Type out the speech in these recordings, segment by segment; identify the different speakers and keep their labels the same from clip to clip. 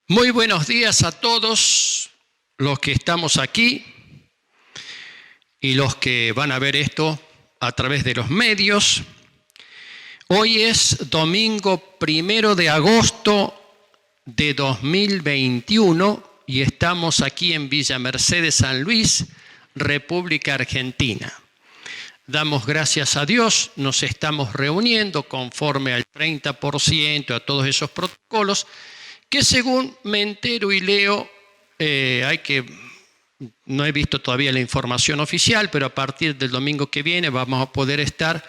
Speaker 1: Muy buenos días a todos los que estamos aquí y los que van a ver esto a través de los medios. Hoy es domingo 1 de agosto de 2021 y estamos aquí en Villa Mercedes, San Luis, República Argentina. Damos gracias a Dios, nos estamos reuniendo conforme al 30%, a todos esos protocolos, que según me entero y leo, no he visto todavía la información oficial, pero a partir del domingo que viene vamos a poder estar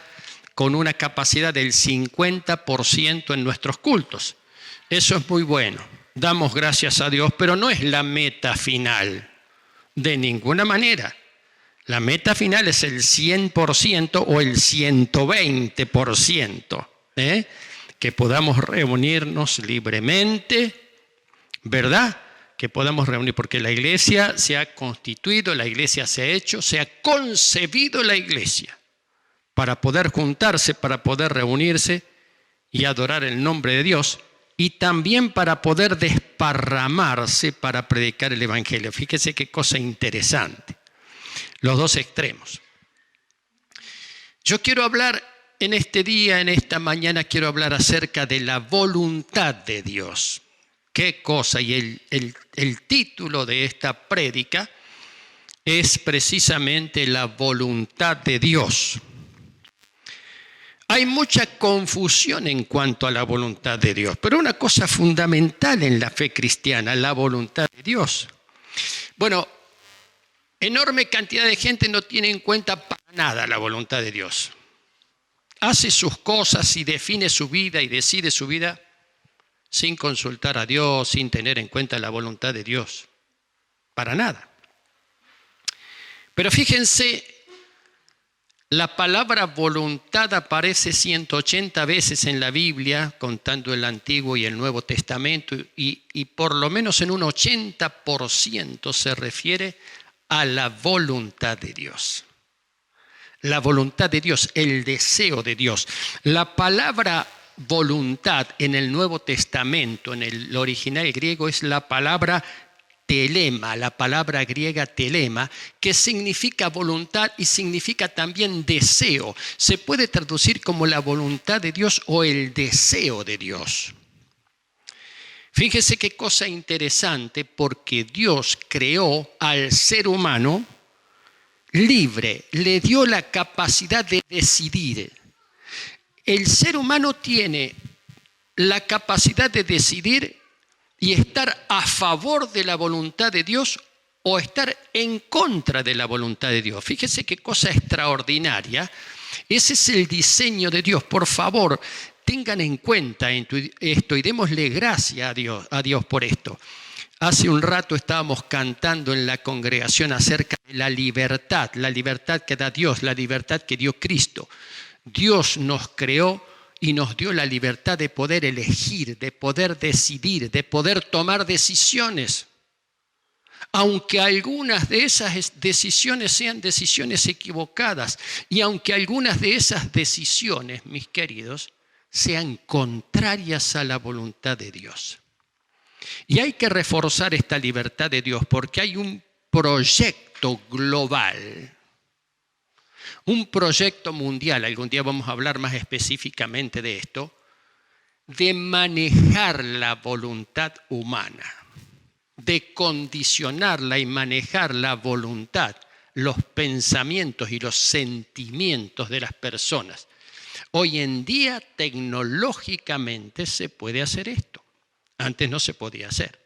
Speaker 1: con una capacidad del 50% en nuestros cultos. Eso es muy bueno, damos gracias a Dios, pero no es la meta final, de ninguna manera. La meta final es el 100% o el 120%, que podamos reunirnos libremente, ¿verdad? Que podamos reunir, porque la iglesia se ha constituido, la iglesia se ha hecho, se ha concebido la iglesia para poder juntarse, para poder reunirse y adorar el nombre de Dios y también para poder desparramarse para predicar el evangelio. Fíjese qué cosa interesante. Los dos extremos. Yo quiero hablar en este día, en esta mañana, quiero hablar acerca de la voluntad de Dios. ¿Qué cosa? Y el título de esta prédica es precisamente la voluntad de Dios. Hay mucha confusión en cuanto a la voluntad de Dios, pero una cosa fundamental en la fe cristiana, la voluntad de Dios. Bueno, enorme cantidad de gente no tiene en cuenta para nada la voluntad de Dios. Hace sus cosas y define su vida y decide su vida sin consultar a Dios, sin tener en cuenta la voluntad de Dios. Para nada. Pero fíjense, la palabra voluntad aparece 180 veces en la Biblia, contando el Antiguo y el Nuevo Testamento, y por lo menos en un 80% se refiere a la voluntad de Dios. La voluntad de Dios, el deseo de Dios. La palabra voluntad en el Nuevo Testamento, en el original griego, es la palabra telema, la palabra griega telema, que significa voluntad y significa también deseo. Se puede traducir como la voluntad de Dios o el deseo de Dios. Fíjese qué cosa interesante, porque Dios creó al ser humano libre, le dio la capacidad de decidir. El ser humano tiene la capacidad de decidir y estar a favor de la voluntad de Dios o estar en contra de la voluntad de Dios. Fíjese qué cosa extraordinaria. Ese es el diseño de Dios. Por favor, tengan en cuenta esto y démosle gracias a Dios por esto. Hace un rato estábamos cantando en la congregación acerca de la libertad que da Dios, la libertad que dio Cristo. Dios nos creó y nos dio la libertad de poder elegir, de poder decidir, de poder tomar decisiones. Aunque algunas de esas decisiones sean decisiones equivocadas y aunque algunas de esas decisiones, mis queridos, sean contrarias a la voluntad de Dios. Y hay que reforzar esta libertad de Dios porque hay un proyecto global, un proyecto mundial, algún día vamos a hablar más específicamente de esto, de manejar la voluntad humana, de condicionarla y manejar la voluntad, los pensamientos y los sentimientos de las personas. Hoy en día tecnológicamente se puede hacer esto. Antes no se podía hacer.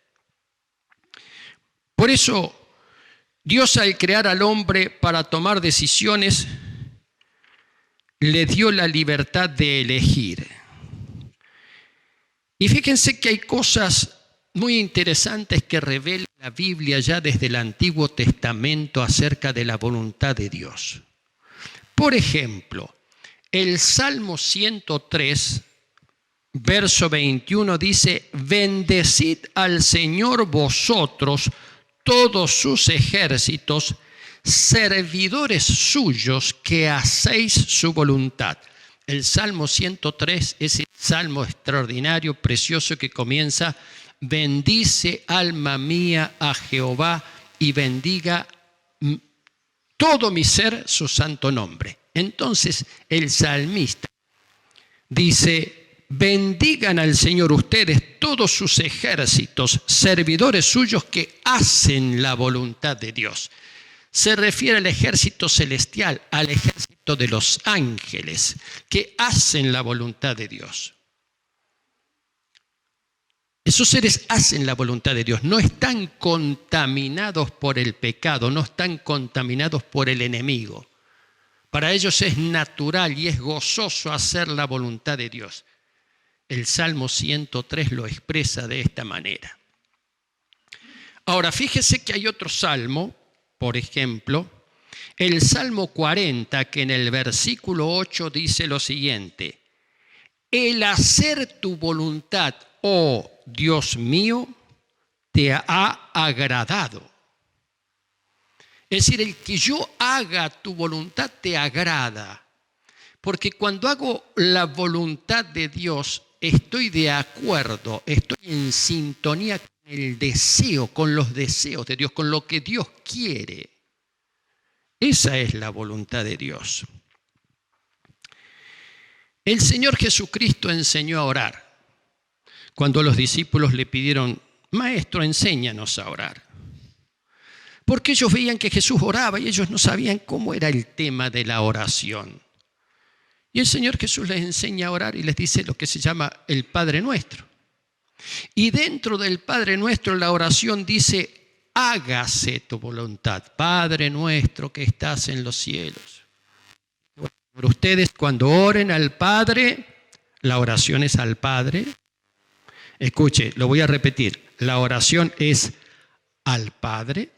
Speaker 1: Por eso, Dios al crear al hombre para tomar decisiones, le dio la libertad de elegir. Y fíjense que hay cosas muy interesantes que revela la Biblia ya desde el Antiguo Testamento acerca de la voluntad de Dios. Por ejemplo, el Salmo 103, verso 21 dice: bendecid al Señor vosotros, todos sus ejércitos, servidores suyos que hacéis su voluntad. El Salmo 103 es el salmo extraordinario, precioso, que comienza bendice alma mía a Jehová y bendiga todo mi ser su santo nombre. Entonces el salmista dice: bendigan al Señor ustedes todos sus ejércitos, servidores suyos que hacen la voluntad de Dios. Se refiere al ejército celestial, al ejército de los ángeles, que hacen la voluntad de Dios. Esos seres hacen la voluntad de Dios, no están contaminados por el pecado, no están contaminados por el enemigo. Para ellos es natural y es gozoso hacer la voluntad de Dios. El Salmo 103 lo expresa de esta manera. Ahora, fíjese que hay otro salmo, por ejemplo, el Salmo 40, que en el versículo 8 dice lo siguiente: el hacer tu voluntad, oh Dios mío, te ha agradado. Es decir, el que yo haga tu voluntad te agrada. Porque cuando hago la voluntad de Dios, estoy de acuerdo, estoy en sintonía con el deseo, con los deseos de Dios, con lo que Dios quiere. Esa es la voluntad de Dios. El Señor Jesucristo enseñó a orar. Cuando los discípulos le pidieron: Maestro, enséñanos a orar. Porque ellos veían que Jesús oraba y ellos no sabían cómo era el tema de la oración. Y el Señor Jesús les enseña a orar y les dice lo que se llama el Padre Nuestro. Y dentro del Padre Nuestro la oración dice: hágase tu voluntad, Padre nuestro que estás en los cielos. Por ustedes, cuando oren al Padre, la oración es al Padre. Escuche, lo voy a repetir. La oración es al Padre.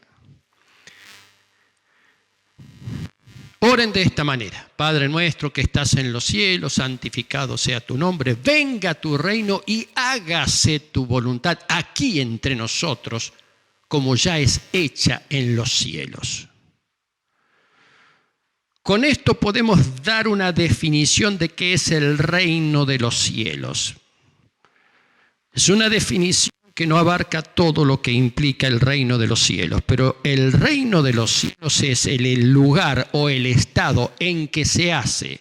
Speaker 1: Oren de esta manera: Padre nuestro que estás en los cielos, santificado sea tu nombre, venga tu reino y hágase tu voluntad aquí entre nosotros, como ya es hecha en los cielos. Con esto podemos dar una definición de qué es el reino de los cielos. Es una definición que no abarca todo lo que implica el reino de los cielos, pero el reino de los cielos es el lugar o el estado en que se hace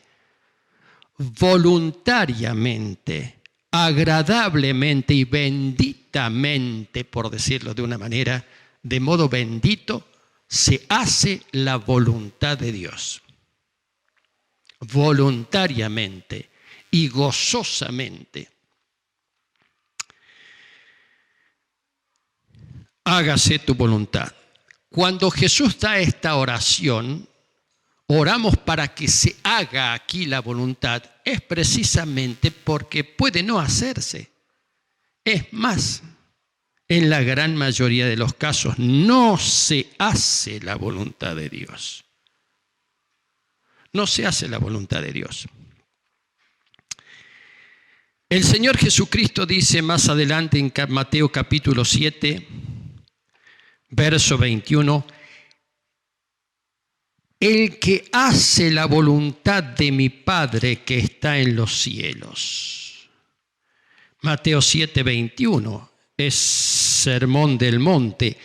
Speaker 1: voluntariamente, agradablemente y benditamente, por decirlo de una manera, de modo bendito, se hace la voluntad de Dios. Voluntariamente y gozosamente. Hágase tu voluntad. Cuando Jesús da esta oración, oramos para que se haga aquí la voluntad, es precisamente porque puede no hacerse. Es más, en la gran mayoría de los casos no se hace la voluntad de Dios. No se hace la voluntad de Dios. El Señor Jesucristo dice más adelante en Mateo capítulo 7, verso 21, el que hace la voluntad de mi Padre que está en los cielos. Mateo 7, 21 es sermón del monte.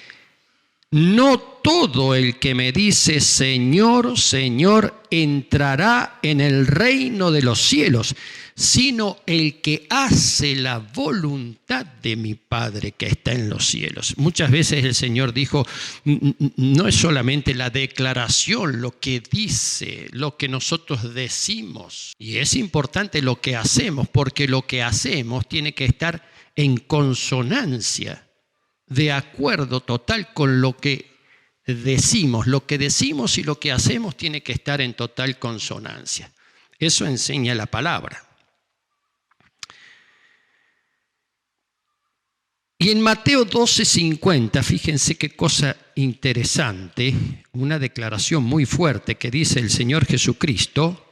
Speaker 1: No todo el que me dice Señor, Señor, entrará en el reino de los cielos, sino el que hace la voluntad de mi Padre que está en los cielos. Muchas veces el Señor dijo, no es solamente la declaración, lo que dice, lo que nosotros decimos. Y es importante lo que hacemos, porque lo que hacemos tiene que estar en consonancia, de acuerdo total con lo que decimos. Lo que decimos y lo que hacemos tiene que estar en total consonancia. Eso enseña la palabra. Y en Mateo 12:50, fíjense qué cosa interesante, una declaración muy fuerte que dice el Señor Jesucristo.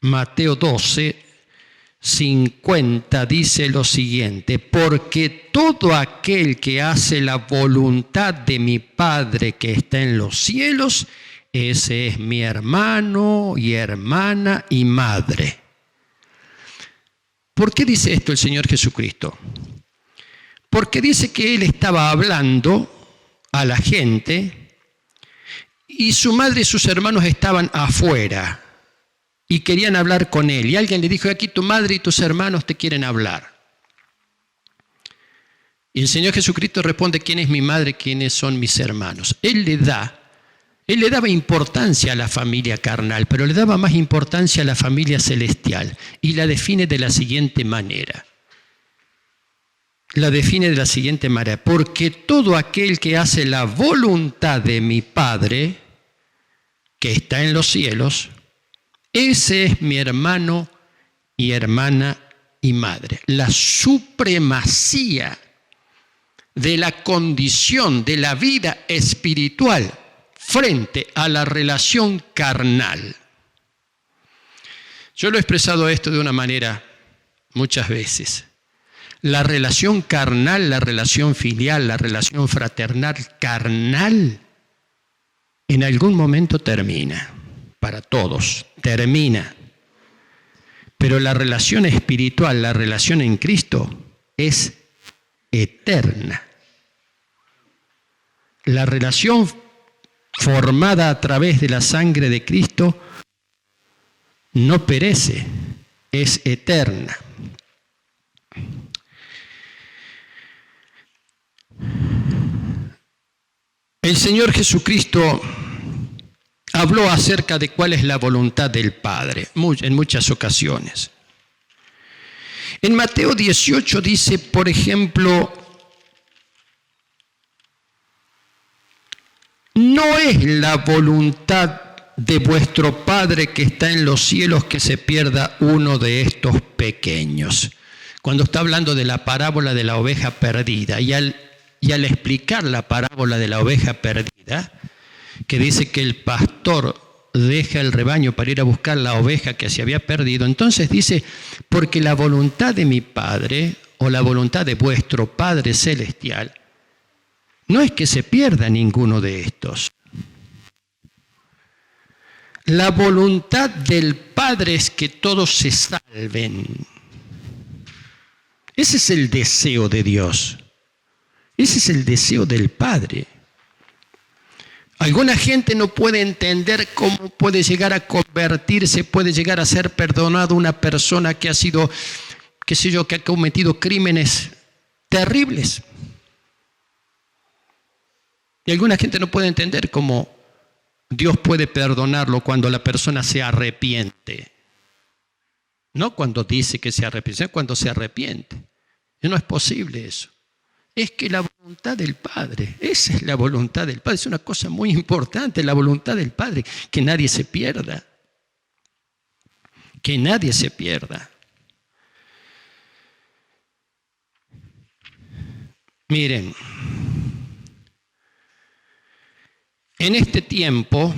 Speaker 1: Mateo 12:50 dice lo siguiente: porque todo aquel que hace la voluntad de mi Padre que está en los cielos, ese es mi hermano y hermana y madre. ¿Por qué dice esto el Señor Jesucristo? Porque dice que él estaba hablando a la gente y su madre y sus hermanos estaban afuera y querían hablar con él. Y alguien le dijo, aquí tu madre y tus hermanos te quieren hablar. Y el Señor Jesucristo responde, ¿quién es mi madre? ¿Quiénes son mis hermanos? Él le daba importancia a la familia carnal, pero le daba más importancia a la familia celestial. Y la define de la siguiente manera. Porque todo aquel que hace la voluntad de mi Padre, que está en los cielos, ese es mi hermano y hermana y madre. La supremacía de la condición de la vida espiritual frente a la relación carnal. Yo lo he expresado esto de una manera muchas veces. La relación carnal, la relación filial, la relación fraternal carnal, en algún momento termina. Para todos, termina. Pero la relación espiritual, la relación en Cristo, es eterna. La relación formada a través de la sangre de Cristo no perece, es eterna. El Señor Jesucristo habló acerca de cuál es la voluntad del Padre en muchas ocasiones. En Mateo 18 dice, por ejemplo, no es la voluntad de vuestro Padre que está en los cielos que se pierda uno de estos pequeños. Cuando está hablando de la parábola de la oveja perdida, y al explicar la parábola de la oveja perdida, que dice que el pastor deja el rebaño para ir a buscar la oveja que se había perdido, entonces dice, porque la voluntad de mi Padre, o la voluntad de vuestro Padre Celestial, no es que se pierda ninguno de estos. La voluntad del Padre es que todos se salven. Ese es el deseo de Dios. Ese es el deseo del Padre. Alguna gente no puede entender cómo puede llegar a convertirse, puede llegar a ser perdonado una persona que ha sido, qué sé yo, que ha cometido crímenes terribles. Y alguna gente no puede entender cómo Dios puede perdonarlo cuando la persona se arrepiente. No cuando dice que se arrepiente, sino cuando se arrepiente. Y no es posible eso. Es que la voluntad del Padre, esa es la voluntad del Padre, es una cosa muy importante, la voluntad del Padre, que nadie se pierda. Que nadie se pierda. Miren, en este tiempo,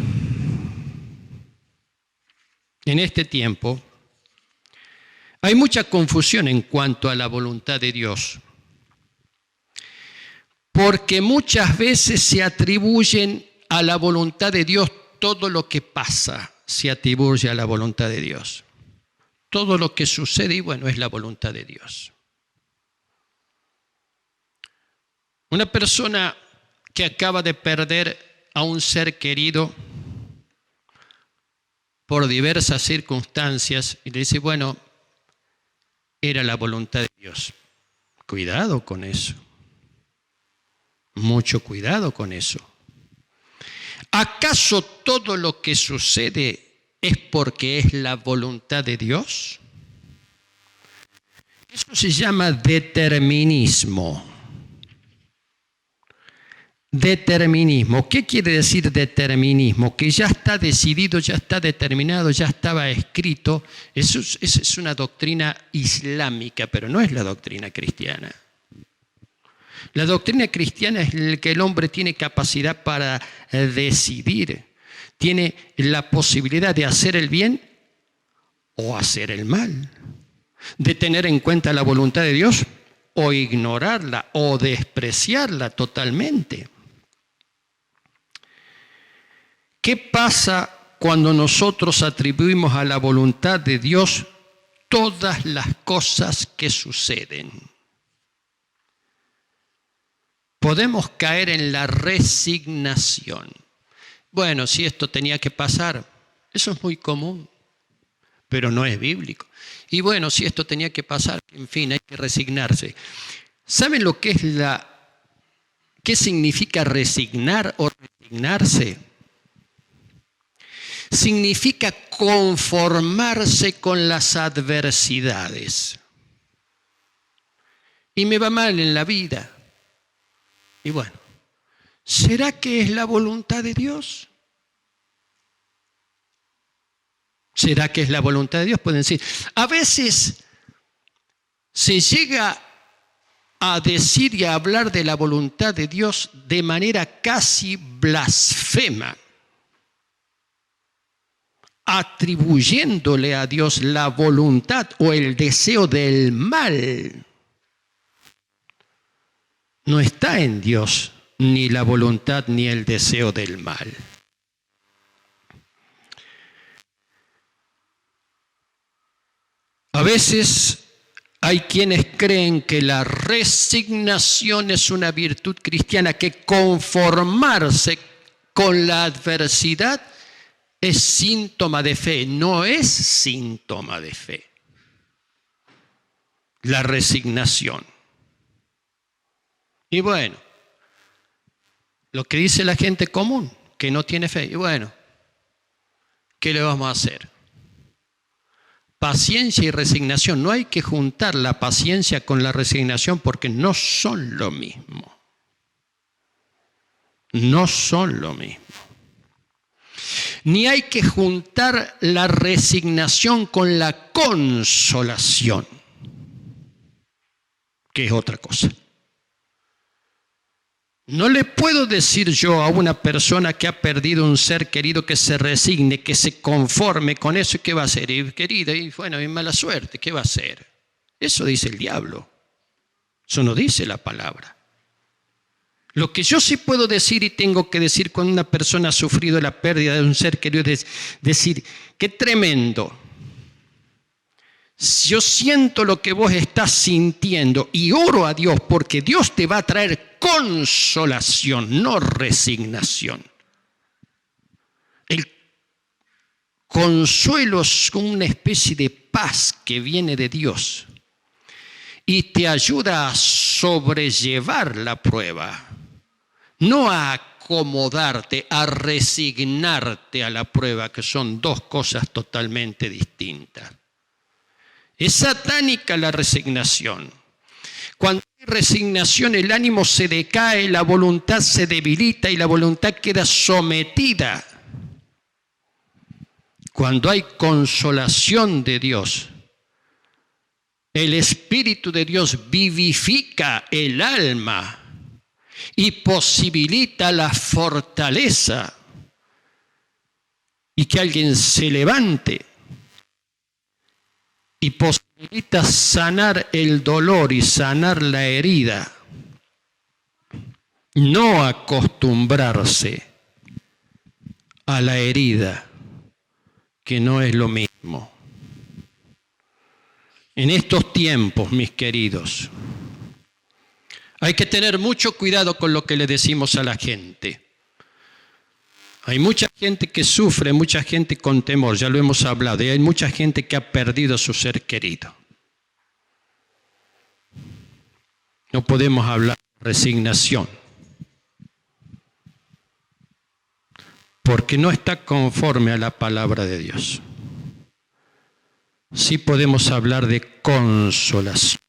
Speaker 1: hay mucha confusión en cuanto a la voluntad de Dios. Porque muchas veces se atribuyen a la voluntad de Dios todo lo que pasa, se atribuye a la voluntad de Dios. Todo lo que sucede, y bueno, es la voluntad de Dios. Una persona que acaba de perder a un ser querido por diversas circunstancias y le dice, bueno, era la voluntad de Dios. Cuidado con eso. Mucho cuidado con eso. ¿Acaso todo lo que sucede es porque es la voluntad de Dios? Eso se llama determinismo. Determinismo. ¿Qué quiere decir determinismo? Que ya está decidido, ya está determinado, ya estaba escrito. Eso es una doctrina islámica, pero no es la doctrina cristiana. La doctrina cristiana es que el hombre tiene capacidad para decidir, tiene la posibilidad de hacer el bien o hacer el mal, de tener en cuenta la voluntad de Dios o ignorarla o despreciarla totalmente. ¿Qué pasa cuando nosotros atribuimos a la voluntad de Dios todas las cosas que suceden? podemos caer en la resignación. Bueno, si esto tenía que pasar, eso es muy común, pero no es bíblico. Y bueno, si esto tenía que pasar, en fin, hay que resignarse. ¿Saben lo que es qué significa resignar o resignarse? Significa conformarse con las adversidades. Y me va mal en la vida. Y bueno, ¿será que es la voluntad de Dios? ¿Será que es la voluntad de Dios? Pueden decir. A veces se llega a decir y a hablar de la voluntad de Dios de manera casi blasfema, atribuyéndole a Dios la voluntad o el deseo del mal. No está en Dios ni la voluntad ni el deseo del mal. A veces hay quienes creen que la resignación es una virtud cristiana, que conformarse con la adversidad es síntoma de fe. No es síntoma de fe. La resignación. Y bueno, lo que dice la gente común, que no tiene fe. Y bueno, ¿qué le vamos a hacer? Paciencia y resignación. No hay que juntar la paciencia con la resignación porque no son lo mismo. No son lo mismo. Ni hay que juntar la resignación con la consolación, que es otra cosa. No le puedo decir yo a una persona que ha perdido un ser querido que se resigne, que se conforme con eso. ¿Y qué va a hacer? Y, querida, y bueno, y mala suerte, ¿qué va a hacer? Eso dice el diablo. Eso no dice la palabra. Lo que yo sí puedo decir y tengo que decir cuando una persona ha sufrido la pérdida de un ser querido es decir, qué tremendo. Yo siento lo que vos estás sintiendo y oro a Dios porque Dios te va a traer consolación, no resignación. El consuelo es como una especie de paz que viene de Dios y te ayuda a sobrellevar la prueba, no a acomodarte, a resignarte a la prueba, que son dos cosas totalmente distintas. Es satánica la resignación. Cuando hay resignación, el ánimo se decae, la voluntad se debilita y la voluntad queda sometida. Cuando hay consolación de Dios, el Espíritu de Dios vivifica el alma y posibilita la fortaleza y que alguien se levante. Y posibilita sanar el dolor y sanar la herida. No acostumbrarse a la herida, que no es lo mismo. En estos tiempos, mis queridos, hay que tener mucho cuidado con lo que le decimos a la gente. Hay mucha gente que sufre, mucha gente con temor, ya lo hemos hablado, y hay mucha gente que ha perdido a su ser querido. No podemos hablar de resignación, porque no está conforme a la palabra de Dios. Sí podemos hablar de consolación.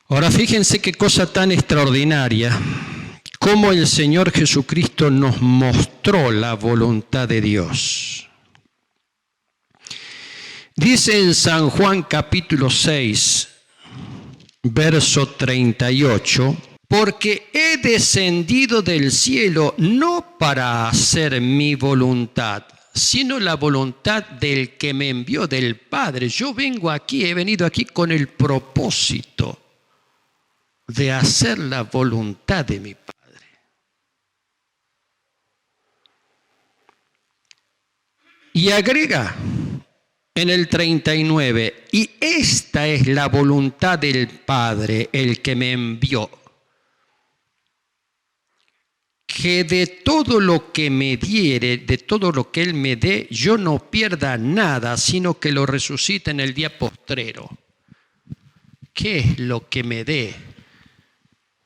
Speaker 1: Ahora fíjense qué cosa tan extraordinaria. Cómo el Señor Jesucristo nos mostró la voluntad de Dios. Dice en San Juan capítulo 6, verso 38, porque he descendido del cielo no para hacer mi voluntad, sino la voluntad del que me envió, del Padre. Yo he venido aquí con el propósito de hacer la voluntad de mi Padre. Y agrega, en el 39, y esta es la voluntad del Padre, el que me envió, que de todo lo que me diere, de todo lo que Él me dé, yo no pierda nada, sino que lo resucite en el día postrero. ¿Qué es lo que me dé?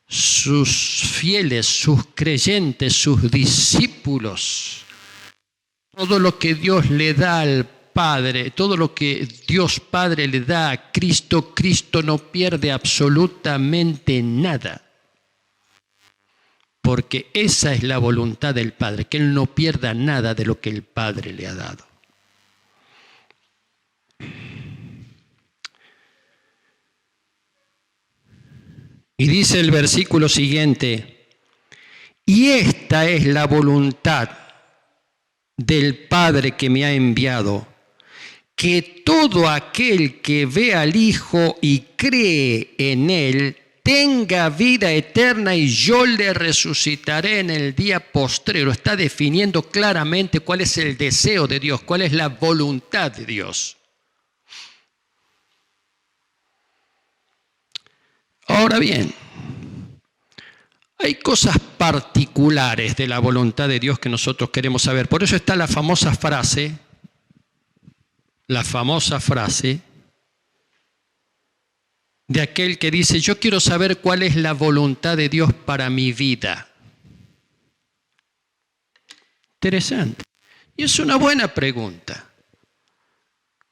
Speaker 1: Sus fieles, sus creyentes, sus discípulos. Todo lo que Dios le da al Padre, todo lo que Dios Padre le da a Cristo, Cristo no pierde absolutamente nada. Porque esa es la voluntad del Padre, que Él no pierda nada de lo que el Padre le ha dado. Y dice el versículo siguiente, y esta es la voluntad del Padre que me ha enviado, que todo aquel que ve al Hijo y cree en Él, tenga vida eterna y yo le resucitaré en el día postrero. Está definiendo claramente cuál es el deseo de Dios, cuál es la voluntad de Dios. Ahora bien, hay cosas particulares de la voluntad de Dios que nosotros queremos saber. Por eso está la famosa frase de aquel que dice, yo quiero saber cuál es la voluntad de Dios para mi vida. Interesante. Y es una buena pregunta.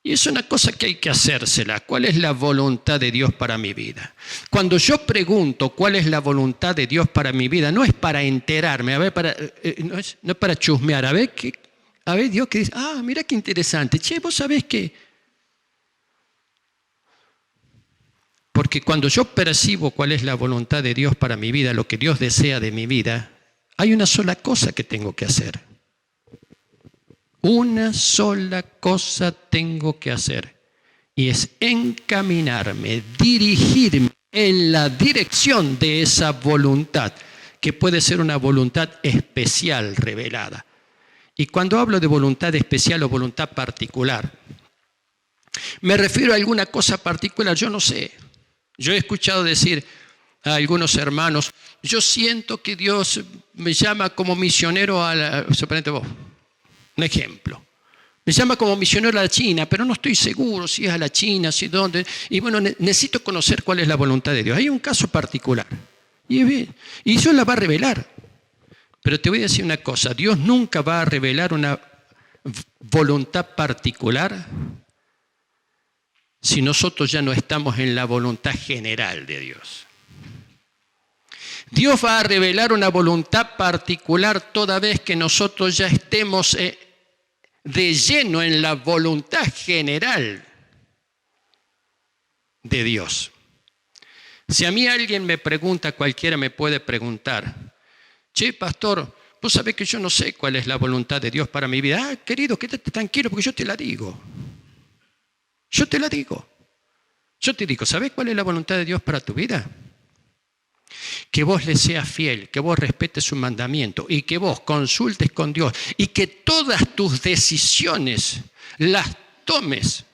Speaker 1: Y es una cosa que hay que hacérsela. ¿Cuál es la voluntad de Dios para mi vida? Cuando yo pregunto cuál es la voluntad de Dios para mi vida, no es para enterarme, no es para chusmear. A ver Dios que dice, mira qué interesante. Che, vos sabés que... Porque cuando yo percibo cuál es la voluntad de Dios para mi vida, lo que Dios desea de mi vida, hay una sola cosa que tengo que hacer. Una sola cosa tengo que hacer. Y es encaminarme, dirigirme en la dirección de esa voluntad, que puede ser una voluntad especial revelada. Y cuando hablo de voluntad especial o voluntad particular, me refiero a alguna cosa particular, yo no sé. Yo he escuchado decir a algunos hermanos, yo siento que Dios me llama como misionero suponete vos, un ejemplo. Me llama como misionero a la China, pero no estoy seguro si es a la China, si dónde. Y bueno, necesito conocer cuál es la voluntad de Dios. Hay un caso particular. Y Dios la va a revelar. Pero te voy a decir una cosa, Dios nunca va a revelar una voluntad particular si nosotros ya no estamos en la voluntad general de Dios. Dios va a revelar una voluntad particular toda vez que nosotros ya estemos de lleno en la voluntad general de Dios. Si a mí alguien me pregunta, cualquiera me puede preguntar, che, pastor, vos sabés que yo no sé cuál es la voluntad de Dios para mi vida. Querido, quédate tranquilo porque yo te la digo. Yo te digo, ¿sabés cuál es la voluntad de Dios para tu vida? Que vos le seas fiel, que vos respetes su mandamiento y que vos consultes con Dios y que todas tus decisiones las tomes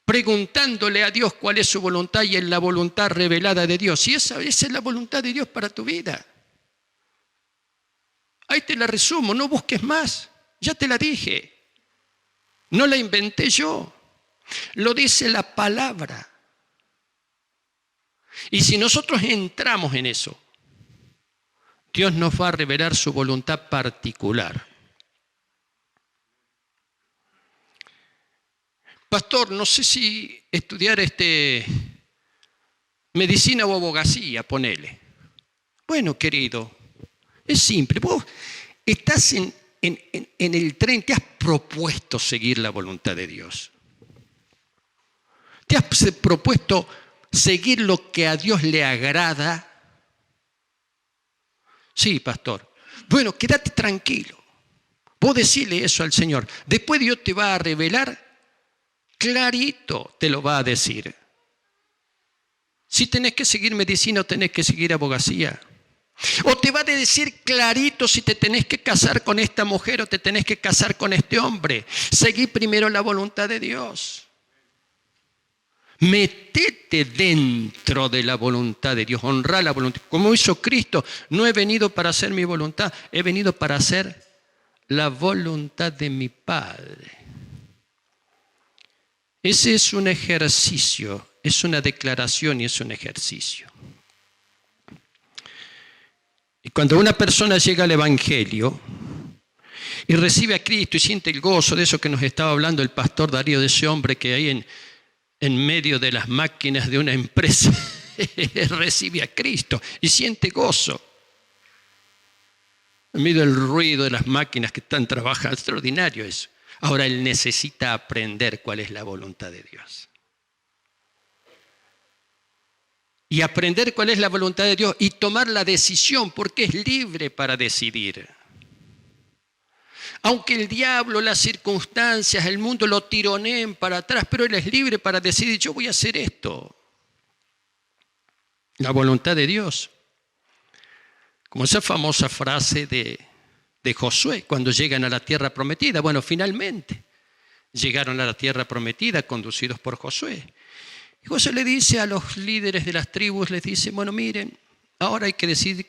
Speaker 1: preguntándole a Dios cuál es su voluntad y en la voluntad revelada de Dios. Y esa es la voluntad de Dios para tu vida. Ahí te la resumo, no busques más, ya te la dije. No la inventé yo, lo dice la palabra. Y si nosotros entramos en eso, Dios nos va a revelar su voluntad particular. Pastor, no sé si estudiar medicina o abogacía, ponele. Bueno, querido, es simple. Vos estás en el tren, te has propuesto seguir la voluntad de Dios. Te has propuesto seguir lo que a Dios le agrada. Sí, pastor. Bueno, quédate tranquilo. Vos decirle eso al Señor. Después Dios te va a revelar, clarito te lo va a decir. Si tenés que seguir medicina o tenés que seguir abogacía. O te va a decir clarito si te tenés que casar con esta mujer o te tenés que casar con este hombre. Seguí primero la voluntad de Dios. Metete dentro de la voluntad de Dios, honra la voluntad. Como hizo Cristo, no he venido para hacer mi voluntad, he venido para hacer la voluntad de mi Padre. Ese es un ejercicio, es una declaración y es un ejercicio. Y cuando una persona llega al Evangelio y recibe a Cristo y siente el gozo de eso que nos estaba hablando el pastor Darío, de ese hombre que ahí en medio de las máquinas de una empresa recibe a Cristo y siente gozo. En medio del ruido de las máquinas que están trabajando, extraordinario eso. Ahora él necesita aprender cuál es la voluntad de Dios. Y aprender cuál es la voluntad de Dios y tomar la decisión, porque es libre para decidir. Aunque el diablo, las circunstancias, el mundo lo tironeen para atrás, pero él es libre para decidir, yo voy a hacer esto. La voluntad de Dios. Como esa famosa frase de Josué, cuando llegan a la tierra prometida. Bueno, finalmente llegaron a la tierra prometida conducidos por Josué. Y Josué le dice a los líderes de las tribus, les dice, bueno, miren, ahora hay que decidir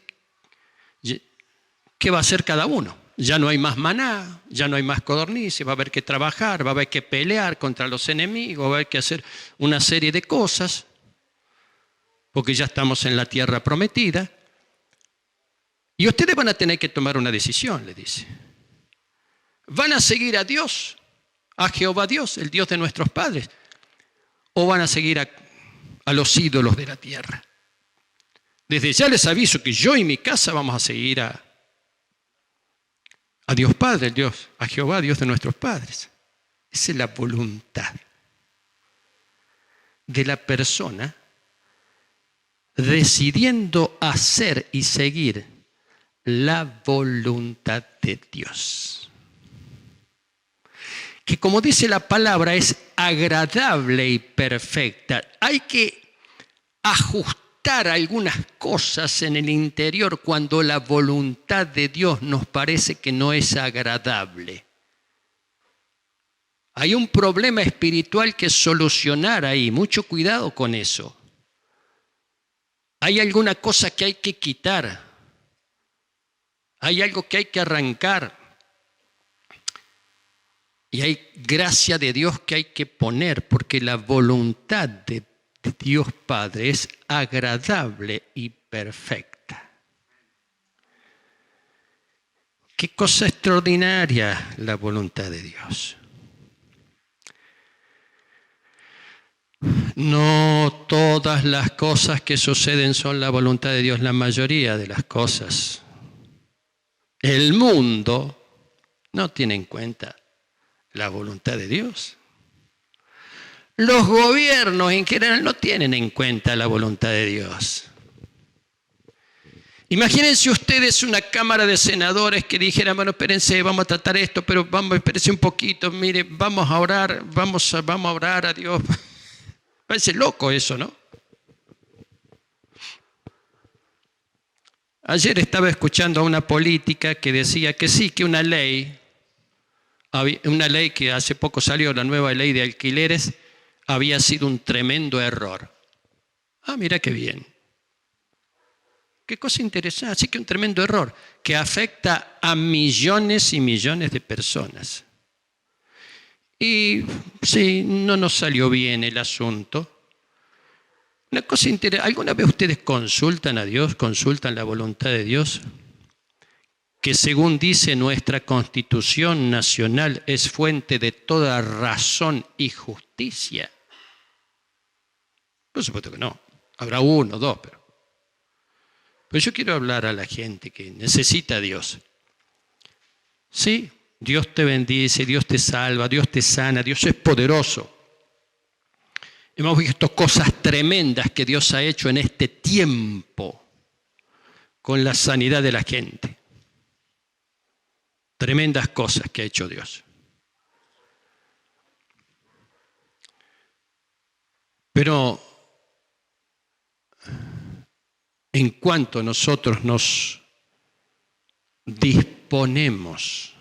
Speaker 1: qué va a hacer cada uno. Ya no hay más maná, ya no hay más codornices, va a haber que trabajar, va a haber que pelear contra los enemigos, va a haber que hacer una serie de cosas, porque ya estamos en la tierra prometida. Y ustedes van a tener que tomar una decisión, le dice. ¿Van a seguir a Dios, a Jehová Dios, el Dios de nuestros padres? ¿O van a seguir a los ídolos de la tierra? Desde ya les aviso que yo y mi casa vamos a seguir a Dios Padre, a Jehová, Dios de nuestros padres. Esa es la voluntad de la persona decidiendo hacer y seguir la voluntad de Dios. Que como dice la palabra es agradable y perfecta. Hay que ajustar algunas cosas en el interior cuando la voluntad de Dios nos parece que no es agradable. Hay un problema espiritual que solucionar ahí. Mucho cuidado con eso. Hay alguna cosa que hay que quitar. Hay algo que hay que arrancar. Y hay gracia de Dios que hay que poner, porque la voluntad de Dios Padre es agradable y perfecta. Qué cosa extraordinaria la voluntad de Dios. No todas las cosas que suceden son la voluntad de Dios, la mayoría de las cosas. El mundo no tiene en cuenta la voluntad de Dios. Los gobiernos en general no tienen en cuenta la voluntad de Dios. Imagínense ustedes una cámara de senadores que dijeran, bueno, espérense, vamos a tratar esto, pero espérense un poquito, mire, vamos a orar, vamos a orar a Dios. Parece loco eso, ¿no? Ayer estaba escuchando a una política que decía que sí, que una ley que hace poco salió, la nueva ley de alquileres, había sido un tremendo error. Ah, mira qué bien. Qué cosa interesante. Así que un tremendo error que afecta a millones y millones de personas. Y sí, no nos salió bien el asunto. Una cosa interesante. ¿Alguna vez ustedes consultan a Dios, consultan la voluntad de Dios? Que según dice nuestra Constitución Nacional es fuente de toda razón y justicia. Por supuesto que no. Habrá uno, dos, pero yo quiero hablar a la gente que necesita a Dios. Sí, Dios te bendice, Dios te salva, Dios te sana, Dios es poderoso. Hemos visto cosas tremendas que Dios ha hecho en este tiempo con la sanidad de la gente. Tremendas cosas que ha hecho Dios. Pero en cuanto nosotros nos disponemos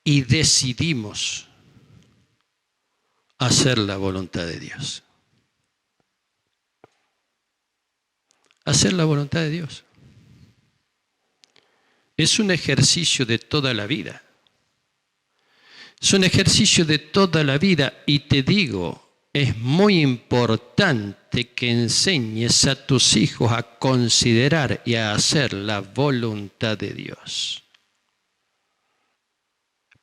Speaker 1: y decidimos hacer la voluntad de Dios. Hacer la voluntad de Dios. Es un ejercicio de toda la vida. Es un ejercicio de toda la vida y te digo, es muy importante que enseñes a tus hijos a considerar y a hacer la voluntad de Dios.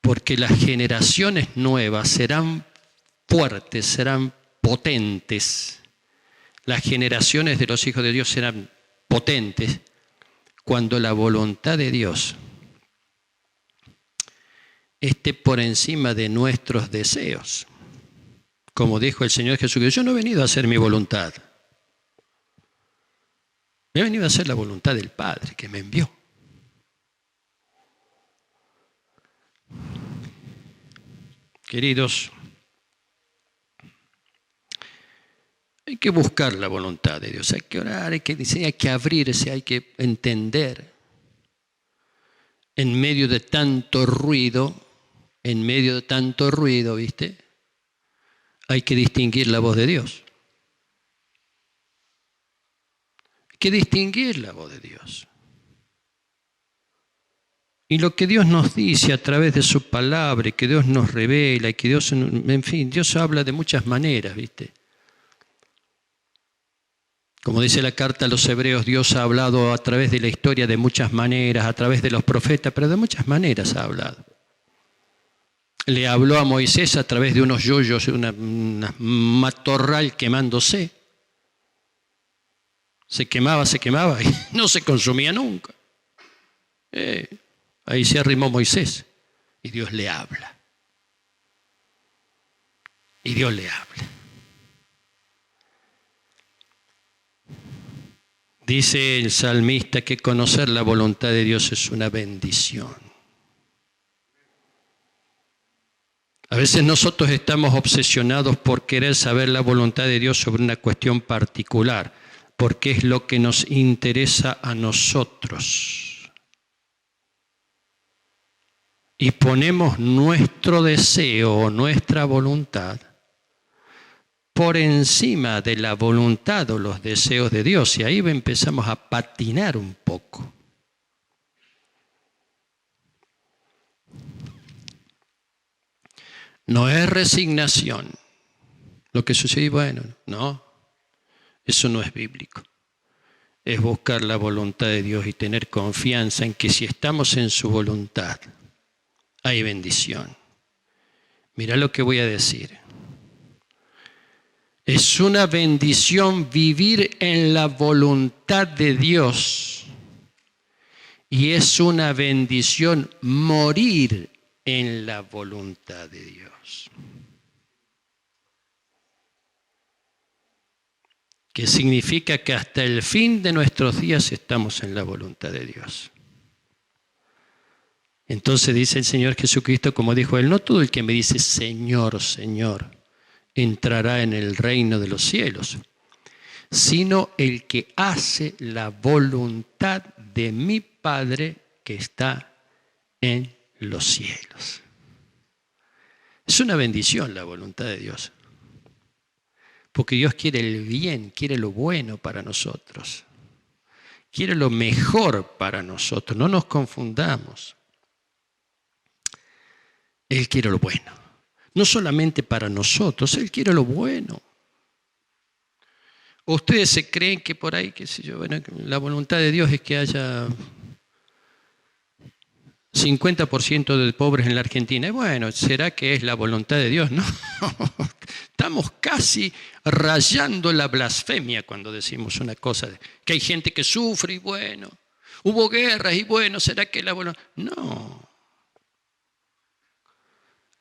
Speaker 1: Porque las generaciones nuevas serán fuertes, serán potentes. Las generaciones de los hijos de Dios serán potentes cuando la voluntad de Dios esté por encima de nuestros deseos. Como dijo el Señor Jesucristo, yo no he venido a hacer mi voluntad. He venido a hacer la voluntad del Padre que me envió. Queridos, hay que buscar la voluntad de Dios, hay que orar, hay que abrirse, hay que entender. En medio de tanto ruido, ¿viste? Hay que distinguir la voz de Dios. Hay que distinguir la voz de Dios. Y lo que Dios nos dice a través de su palabra, y que Dios nos revela, y que Dios, en fin, Dios habla de muchas maneras, ¿viste? Como dice la carta a los Hebreos, Dios ha hablado a través de la historia de muchas maneras, a través de los profetas, pero de muchas maneras ha hablado. Le habló a Moisés a través de unos yoyos, una matorral quemándose. Se quemaba y no se consumía nunca. Ahí se arrimó Moisés y Dios le habla. Y Dios le habla. Dice el salmista que conocer la voluntad de Dios es una bendición. A veces nosotros estamos obsesionados por querer saber la voluntad de Dios sobre una cuestión particular, porque es lo que nos interesa a nosotros. Y ponemos nuestro deseo o nuestra voluntad por encima de la voluntad o los deseos de Dios, y ahí empezamos a patinar un poco. No es resignación. Lo que sucede, bueno, no, eso no es bíblico. Es buscar la voluntad de Dios y tener confianza en que si estamos en su voluntad, hay bendición. Mira lo que voy a decir. Es una bendición vivir en la voluntad de Dios y es una bendición morir en la voluntad de Dios. Que significa que hasta el fin de nuestros días estamos en la voluntad de Dios. Entonces dice el Señor Jesucristo, como dijo Él, no todo el que me dice Señor, Señor, entrará en el reino de los cielos, sino el que hace la voluntad de mi Padre que está en los cielos. Es una bendición la voluntad de Dios, porque Dios quiere el bien, quiere lo bueno para nosotros, quiere lo mejor para nosotros, no nos confundamos. Él quiere lo bueno. No solamente para nosotros, Él quiere lo bueno. ¿O ustedes se creen que por ahí, qué sé yo, bueno, la voluntad de Dios es que haya 50% de pobres en la Argentina? Y bueno, ¿será que es la voluntad de Dios? No, estamos casi rayando la blasfemia cuando decimos una cosa, que hay gente que sufre y bueno, hubo guerras y bueno, ¿será que es la voluntad? No.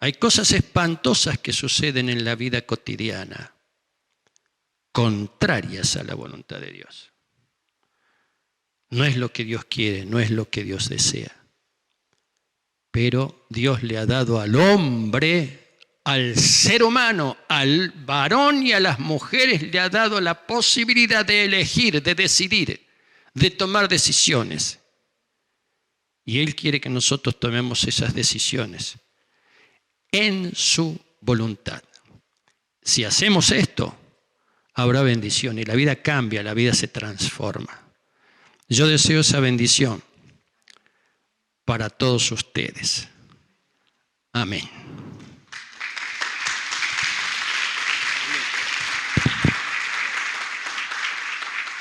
Speaker 1: Hay cosas espantosas que suceden en la vida cotidiana, contrarias a la voluntad de Dios. No es lo que Dios quiere, no es lo que Dios desea. Pero Dios le ha dado al hombre, al ser humano, al varón y a las mujeres, le ha dado la posibilidad de elegir, de decidir de tomar decisiones. Y Él quiere que nosotros tomemos esas decisiones en su voluntad. Si hacemos esto, habrá bendición y la vida cambia, la vida se transforma. Yo deseo esa bendición para todos ustedes. Amén.